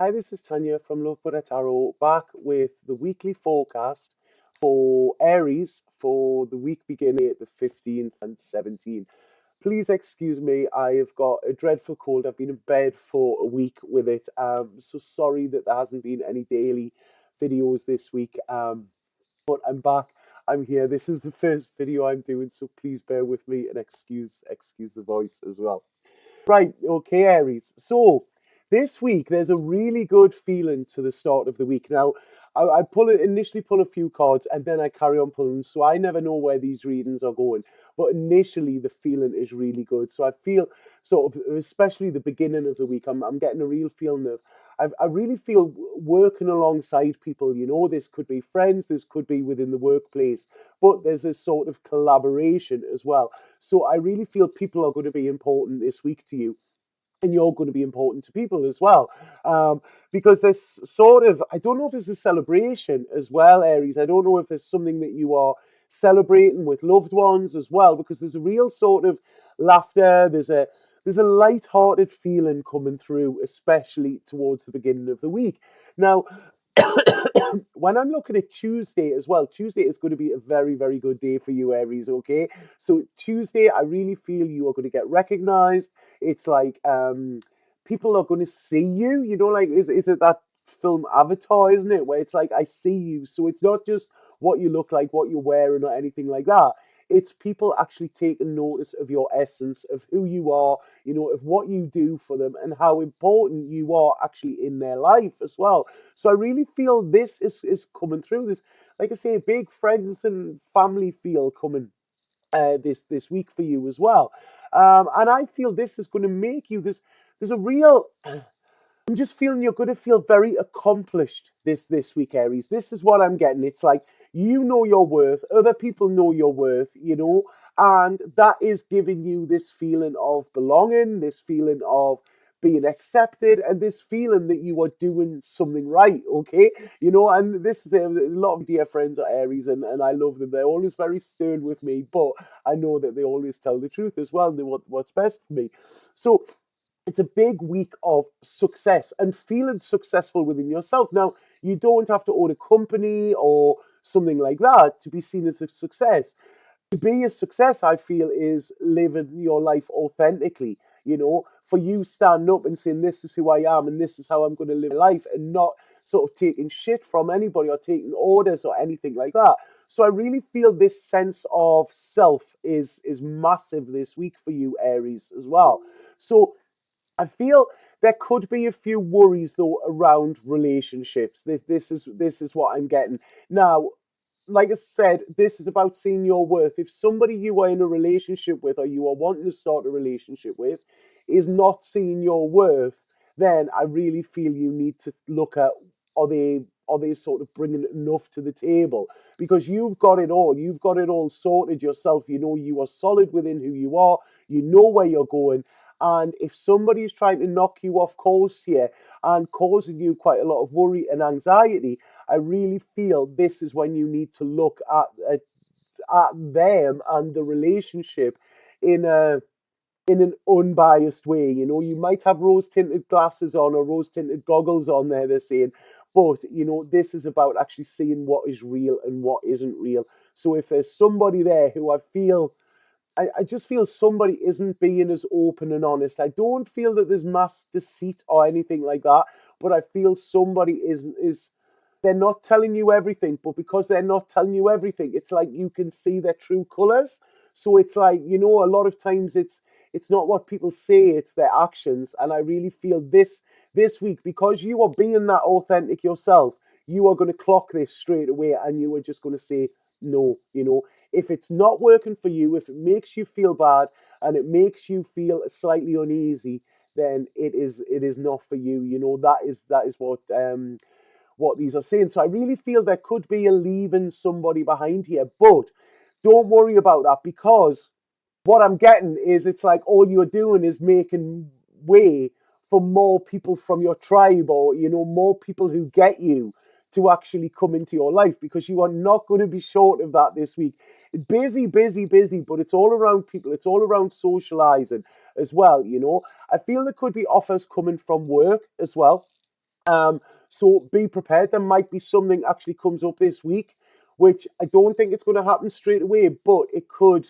Hi, this is Tanya from Love Buddha Tarot, back with the weekly forecast for Aries for the week beginning the 15th and 17th. Please excuse me, I have got a dreadful cold. I've been in bed for a week with it. So sorry that there hasn't been any daily videos this week. But I'm back. I'm here. This is the first video I'm doing, so please bear with me and excuse the voice as well. Right, okay, Aries. So this week there's a really good feeling to the start of the week. Now, I initially pull a few cards and then I carry on pulling, so I never know where these readings are going. But initially the feeling is really good. So I feel sort of, especially the beginning of the week, I'm getting a real feeling of I really feel working alongside people. You know, this could be friends, this could be within the workplace, but there's a sort of collaboration as well. So I really feel people are going to be important this week to you. And you're going to be important to people as well. Because there's sort of, I don't know if there's a celebration as well, Aries. I don't know if there's something that you are celebrating with loved ones as well, because there's a real sort of laughter. There's a light-hearted feeling coming through, especially towards the beginning of the week. Now, when I'm looking at Tuesday as well, Tuesday is going to be a very, very good day for you, Aries, okay? So Tuesday, I really feel you are going to get recognized. It's like people are going to see you, you know, like, is it that film Avatar, isn't it? Where it's like, I see you. So it's not just what you look like, what you're wearing or anything like that. It's people actually taking notice of your essence, of who you are, you know, of what you do for them and how important you are actually in their life as well. So I really feel this is coming through. This, like I say, big friends and family feel coming this week for you as well. And I feel this is going to make you this. There's a real. I'm just feeling you're going to feel very accomplished this week, Aries. This is what I'm getting. It's like you know your worth, other people know your worth, you know, and that is giving you this feeling of belonging, this feeling of being accepted, and this feeling that you are doing something right, okay? You know, and this is a lot of dear friends are Aries, and I love them. They're always very stern with me, but I know that they always tell the truth as well, and they want what's best for me. So it's a big week of success and feeling successful within yourself. Now, you don't have to own a company or something like that to be seen as a success. To be a success, I feel, is living your life authentically. You know, for you standing up and saying, this is who I am and this is how I'm going to live life, and not sort of taking shit from anybody or taking orders or anything like that. So I really feel this sense of self is massive this week for you, Aries, as well. So I feel there could be a few worries though around relationships. This is what I'm getting. Now, like I said, this is about seeing your worth. If somebody you are in a relationship with or you are wanting to start a relationship with is not seeing your worth, then I really feel you need to look at, are they sort of bringing enough to the table? Because you've got it all. You've got it all sorted yourself. You know you are solid within who you are. You know where you're going. And if somebody is trying to knock you off course here and causing you quite a lot of worry and anxiety, I really feel this is when you need to look at them and the relationship in an unbiased way. You know, you might have rose tinted glasses on or rose tinted goggles on there, they're saying, but you know, this is about actually seeing what is real and what isn't real. So if there's somebody there who I just feel somebody isn't being as open and honest. I don't feel that there's mass deceit or anything like that, but I feel somebody is they're not telling you everything, but because they're not telling you everything, it's like you can see their true colors. So it's like, you know, a lot of times it's not what people say, it's their actions. And I really feel this week, because you are being that authentic yourself, you are going to clock this straight away and you are just going to say no. You know, if it's not working for you, if it makes you feel bad and it makes you feel slightly uneasy, then it is not for you. You know, that is what these are saying. So I really feel there could be a leaving somebody behind here, but don't worry about that, because what I'm getting is it's like all you're doing is making way for more people from your tribe, or you know, more people who get you to actually come into your life, because you are not going to be short of that this week. Busy, busy, busy, but it's all around people. It's all around socializing as well. You know, I feel there could be offers coming from work as well. So be prepared. There might be something actually comes up this week, which I don't think it's going to happen straight away, but it could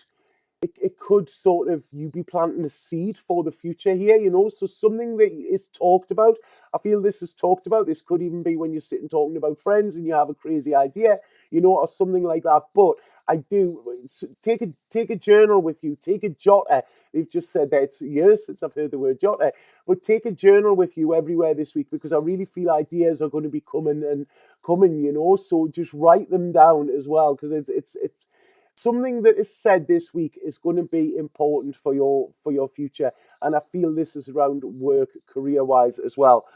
sort of, you be planting a seed for the future here, you know. So something that is talked about, I feel this is talked about. This could even be when you're sitting talking about friends and you have a crazy idea, you know, or something like that. But I do take a journal with you, take a jotter. They've just said that it's years since I've heard the word jotter, but take a journal with you everywhere this week, because I really feel ideas are going to be coming, you know. So just write them down as well, because it's something that is said this week is going to be important for your future. And I feel this is around work, career wise as well.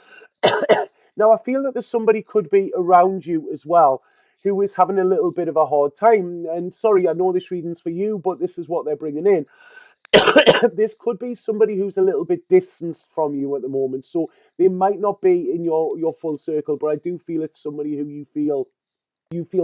Now I feel that there's somebody could be around you as well who is having a little bit of a hard time. And sorry, I know this reading's for you, but this is what they're bringing in. This could be somebody who's a little bit distanced from you at the moment, so they might not be in your full circle, but I do feel it's somebody who you feel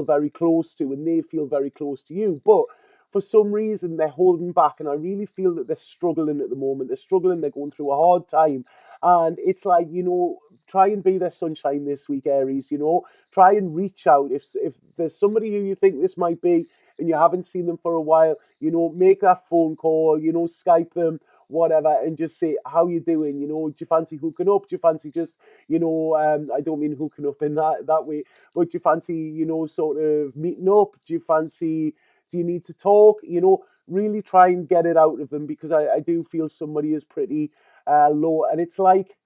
very close to, and they feel very close to you. But for some reason, they're holding back, and I really feel that they're struggling at the moment. They're struggling, they're going through a hard time. And it's like, you know, try and be their sunshine this week, Aries, you know. Try and reach out. If there's somebody who you think this might be and you haven't seen them for a while, you know, make that phone call, you know, Skype them, whatever, and just say, how you doing? You know, do you fancy hooking up? Do you fancy just, you know, I don't mean hooking up in that way, but do you fancy, you know, sort of meeting up? Do you need to talk? You know, really try and get it out of them, because I do feel somebody is pretty low. And it's like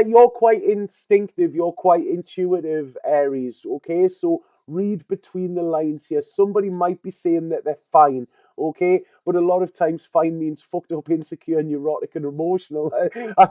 you're quite instinctive, you're quite intuitive, Aries, okay? So read between the lines here. Somebody might be saying that they're fine, okay? But a lot of times fine means fucked up, insecure, neurotic, and emotional.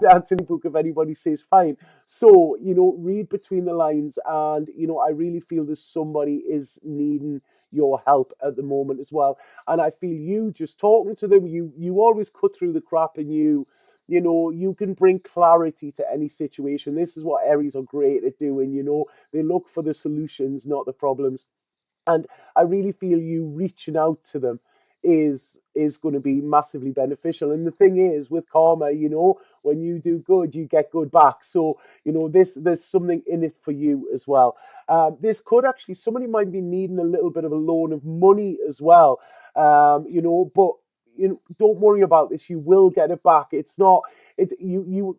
That's in the book if anybody says fine. So, you know, read between the lines. And, you know, I really feel that somebody is needing your help at the moment as well. And I feel you just talking to them, you always cut through the crap, and you know, you can bring clarity to any situation. This is what Aries are great at doing, you know. They look for the solutions, not the problems. And I really feel you reaching out to them is going to be massively beneficial. And the thing is, with karma, you know, when you do good, you get good back. So, you know, there's something in it for you as well. This could actually, somebody might be needing a little bit of a loan of money as well, you know, but you know, don't worry about this. You will get it back. It's not, you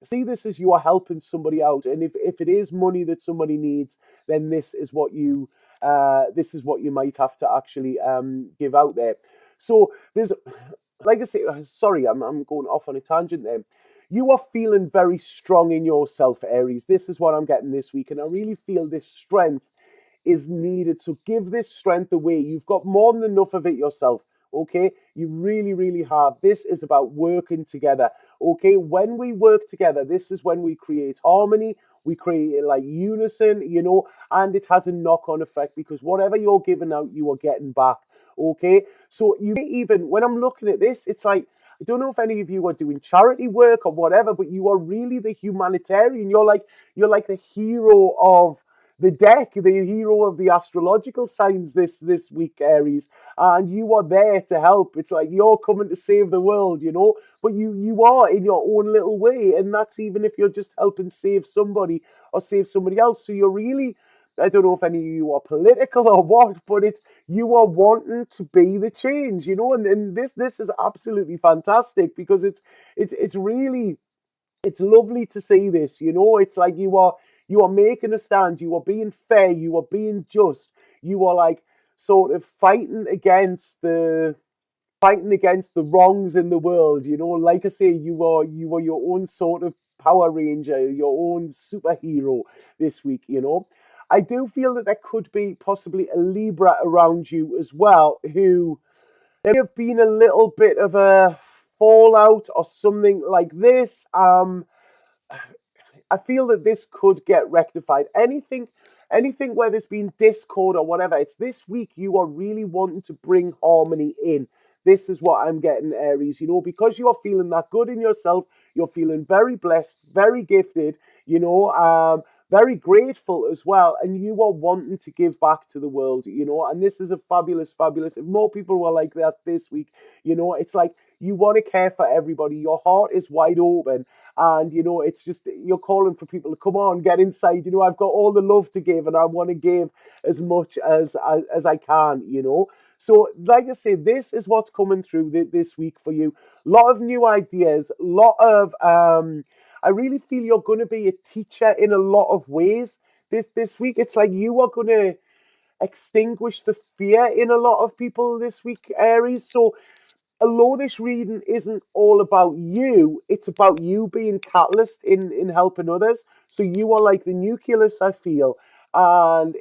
see this as you are helping somebody out. And if it is money that somebody needs, then this is what you might have to actually give out there. So there's, like I say, sorry, I'm going off on a tangent there. You are feeling very strong in yourself, Aries. This is what I'm getting this week. And I really feel this strength is needed. So give this strength away. You've got more than enough of it yourself. Okay, you really, really have. This is about working together. Okay, when we work together, this is when we create harmony, we create like unison, you know, and it has a knock-on effect, because whatever you're giving out, you are getting back. Okay, so you even, when I'm looking at this, it's like, I don't know if any of you are doing charity work or whatever, but you are really the humanitarian. You're like the hero of the deck, the hero of the astrological signs this week, Aries, and you are there to help. It's like you're coming to save the world, you know, but you are in your own little way, and that's even if you're just helping save somebody or save somebody else. So you're really, I don't know if any of you are political or what, but it's, you are wanting to be the change, you know, and this is absolutely fantastic, because it's really, it's lovely to see this, you know. It's like you are making a stand, you are being fair, you are being just, you are like sort of fighting against the wrongs in the world, you know. Like I say, you are your own sort of Power Ranger, your own superhero this week, you know. I do feel that there could be possibly a Libra around you as well, who there may have been a little bit of a fallout or something like this. I feel that this could get rectified. Anything where there's been discord or whatever, it's this week you are really wanting to bring harmony in. This is what I'm getting, Aries, you know, because you are feeling that good in yourself. You're feeling very blessed, very gifted, you know, very grateful as well. And you are wanting to give back to the world, you know, and this is a fabulous, if more people were like that this week, you know, it's like You want to care for everybody. Your heart is wide open. And, it's just, you're calling for people to come on, get inside. I've got all the love to give and I want to give as much as I can, So, like I say, this is what's coming through this week for you. A lot of new ideas, lot of, I really feel you're going to be a teacher in a lot of ways this week. It's like you are going to extinguish the fear in a lot of people this week, Aries. So, although this reading isn't all about you, it's about you being catalyst in helping others. So you are like the nucleus, I feel, and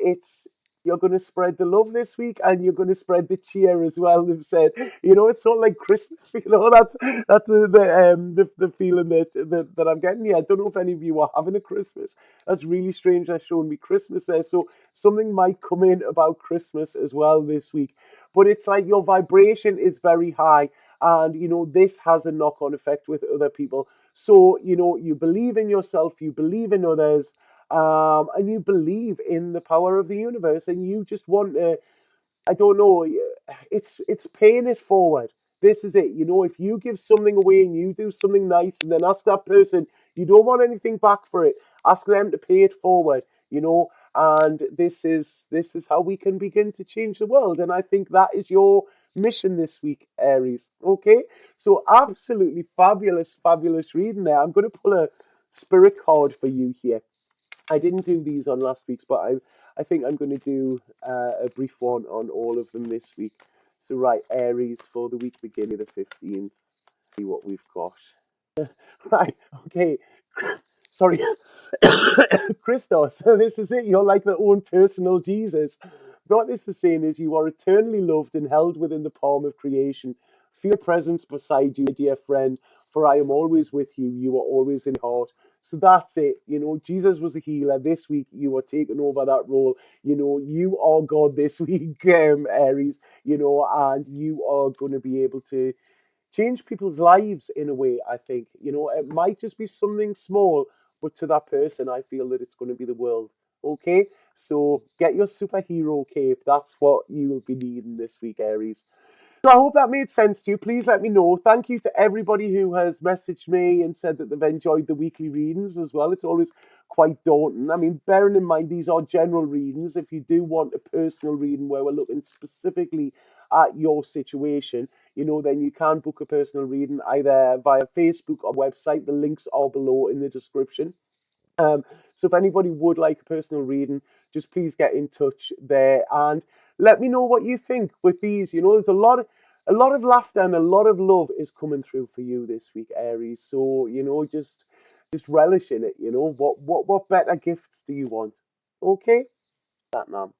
you're going to spread the love this week, and you're going to spread the cheer as well. They've said, it's not like Christmas. That's the feeling that I'm getting here. I don't know if any of you are having a Christmas. That's really strange. They're showing me Christmas there, so something might come in about Christmas as well this week. But it's like your vibration is very high, and this has a knock-on effect with other people. So you believe in yourself, you believe in others, and you believe in the power of the universe, and you just want to, I don't know, it's paying it forward. This is it. If you give something away and you do something nice and then ask that person, you don't want anything back for it. Ask them to pay it forward, and this is how we can begin to change the world. And I think that is your mission this week, Aries. Okay? So absolutely fabulous, fabulous reading there. I'm going to pull a spirit card for you here. I didn't do these on last week's, but I think I'm going to do a brief one on all of them this week. So, right, Aries for the week beginning the 15th. See what we've got. Right, okay. Sorry. Christos, this is it. You're like the own personal Jesus. What this is saying is you are eternally loved and held within the palm of creation. Feel your presence beside you, dear friend, for I am always with you. You are always in heart. So that's it. Jesus was a healer. This week, you are taking over that role. You are God this week, Aries, and you are going to be able to change people's lives in a way, I think. It might just be something small, but to that person, I feel that it's going to be the world. Okay? So get your superhero cape. That's what you will be needing this week, Aries. So I hope that made sense to you. Please let me know. Thank you to everybody who has messaged me and said that they've enjoyed the weekly readings as well. It's always quite daunting. I mean, bearing in mind these are general readings. If you do want a personal reading where we're looking specifically at your situation, then you can book a personal reading either via Facebook or website. The links are below in the description. So if anybody would like a personal reading, just please get in touch there and let me know what you think with these. There's a lot of laughter and a lot of love is coming through for you this week, Aries. So just relish in it. What better gifts do you want? Okay, that now.